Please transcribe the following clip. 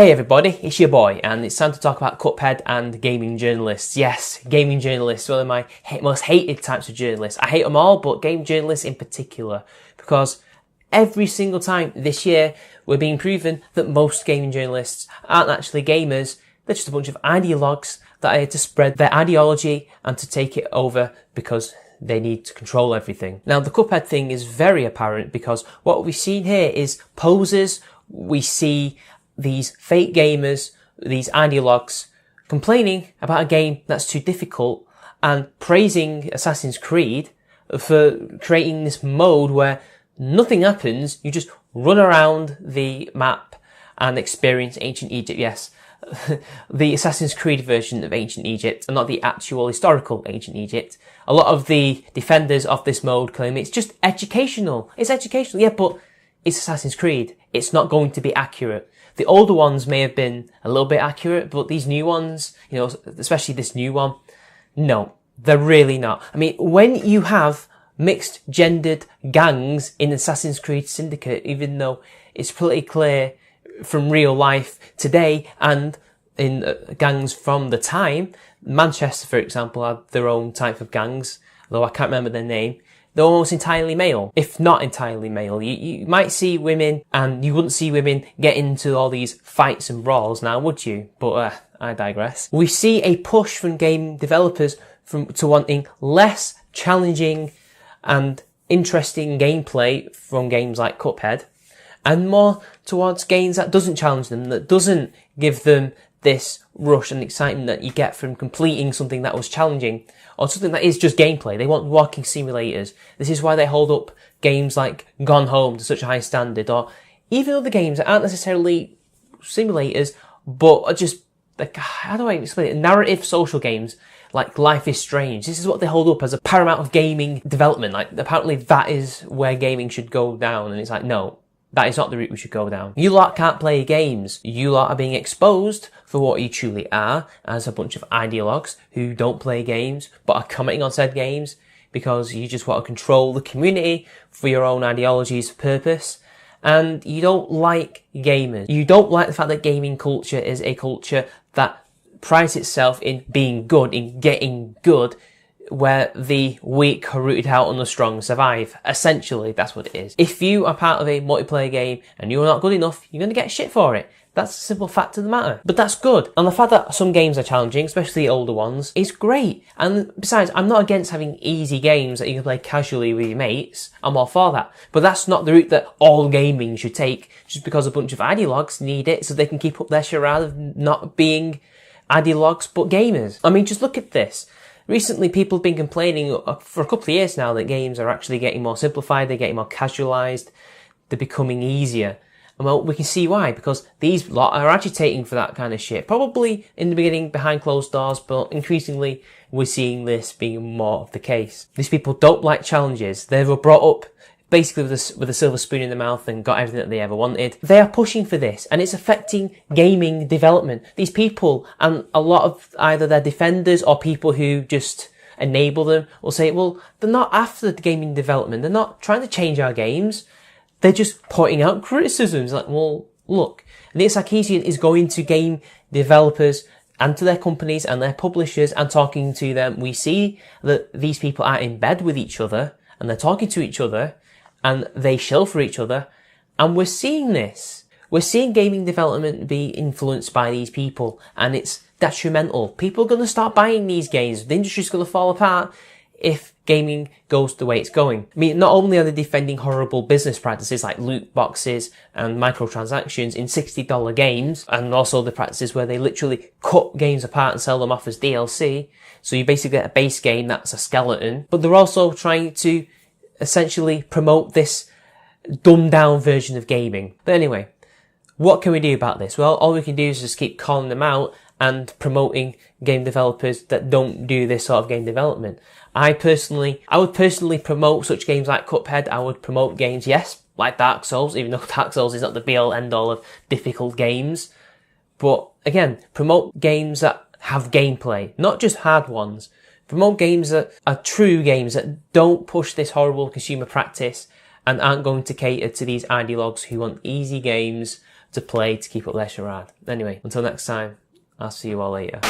Hey everybody, it's your boy, and it's time to talk about Cuphead and gaming journalists. Yes, gaming journalists, one of my most hated types of journalists. I hate them all, but game journalists in particular, because every single time this year we're being proven that most gaming journalists aren't actually gamers. They're just a bunch of ideologues that are here to spread their ideology and to take it over because they need to control everything. Now, the Cuphead thing is very apparent because what we've seen here is posers. We see these fake gamers, these ideologues, complaining about a game that's too difficult and praising Assassin's Creed for creating this mode where nothing happens, you just run around the map and experience ancient Egypt. Yes, the Assassin's Creed version of ancient Egypt and not the actual historical ancient Egypt. A lot of the defenders of this mode claim it's just educational. It's educational, yeah, but it's Assassin's Creed. It's not going to be accurate. The older ones may have been a little bit accurate, but these new ones, especially this new one, no, they're really not. I mean, when you have mixed gendered gangs in Assassin's Creed Syndicate, even though it's pretty clear from real life today and in gangs from the time, Manchester, for example, had their own type of gangs, though I can't remember their name. They're almost entirely male, if not entirely male. You might see women, and you wouldn't see women get into all these fights and brawls now, would you? But I digress. We see a push from game developers to wanting less challenging and interesting gameplay from games like Cuphead, and more towards games that doesn't challenge them, that doesn't give them this rush and excitement that you get from completing something that was challenging, or something that is just gameplay. They want walking simulators. This is why they hold up games like Gone Home to such a high standard, or even other games that aren't necessarily simulators, but are just, like, how do I explain it? Narrative social games like Life is Strange. This is what they hold up as a paramount of gaming development. Like, apparently that is where gaming should go down, and it's like, no. That is not the route we should go down. You lot can't play games. You lot are being exposed for what you truly are as a bunch of ideologues who don't play games but are commenting on said games because you just want to control the community for your own ideology's purpose. And you don't like gamers. You don't like the fact that gaming culture is a culture that prides itself in being good, in getting good, where the weak are rooted out and the strong survive. Essentially, that's what it is. If you are part of a multiplayer game and you're not good enough, you're going to get shit for it. That's a simple fact of the matter. But that's good. And the fact that some games are challenging, especially the older ones, is great. And besides, I'm not against having easy games that you can play casually with your mates. I'm all for that. But that's not the route that all gaming should take, just because a bunch of ideologues need it so they can keep up their charade of not being ideologues but gamers. I mean, just look at this. Recently, people have been complaining for a couple of years now that games are actually getting more simplified, they're getting more casualised, they're becoming easier. And well, we can see why, because these lot are agitating for that kind of shit. Probably in the beginning behind closed doors, but increasingly we're seeing this being more of the case. These people don't like challenges. They were brought up basically with a silver spoon in their mouth and got everything that they ever wanted. They are pushing for this, and it's affecting gaming development. These people, and a lot of either their defenders or people who just enable them, will say, well, they're not after the gaming development. They're not trying to change our games. They're just pointing out criticisms. Like, well, look, Nick Sarkeesian is going to game developers and to their companies and their publishers and talking to them. We see that these people are in bed with each other and they're talking to each other, and they shell for each other, and we're seeing this. We're seeing gaming development be influenced by these people, and it's detrimental. People are going to start buying these games. The industry's going to fall apart if gaming goes the way it's going. I mean, not only are they defending horrible business practices like loot boxes and microtransactions in $60 games, and also the practices where they literally cut games apart and sell them off as DLC, so you basically get a base game that's a skeleton, but they're also trying to essentially promote this dumbed down version of gaming. But anyway, what can we do about this? Well, all we can do is just keep calling them out and promoting game developers that don't do this sort of game development. I would personally promote such games like Cuphead. I would promote games, yes, like Dark Souls, even though Dark Souls is not the be-all end-all of difficult games. But again, promote games that have gameplay, not just hard ones. Promote games that are true games that don't push this horrible consumer practice and aren't going to cater to these ideologues who want easy games to play to keep up their charade. Anyway, until next time, I'll see you all later.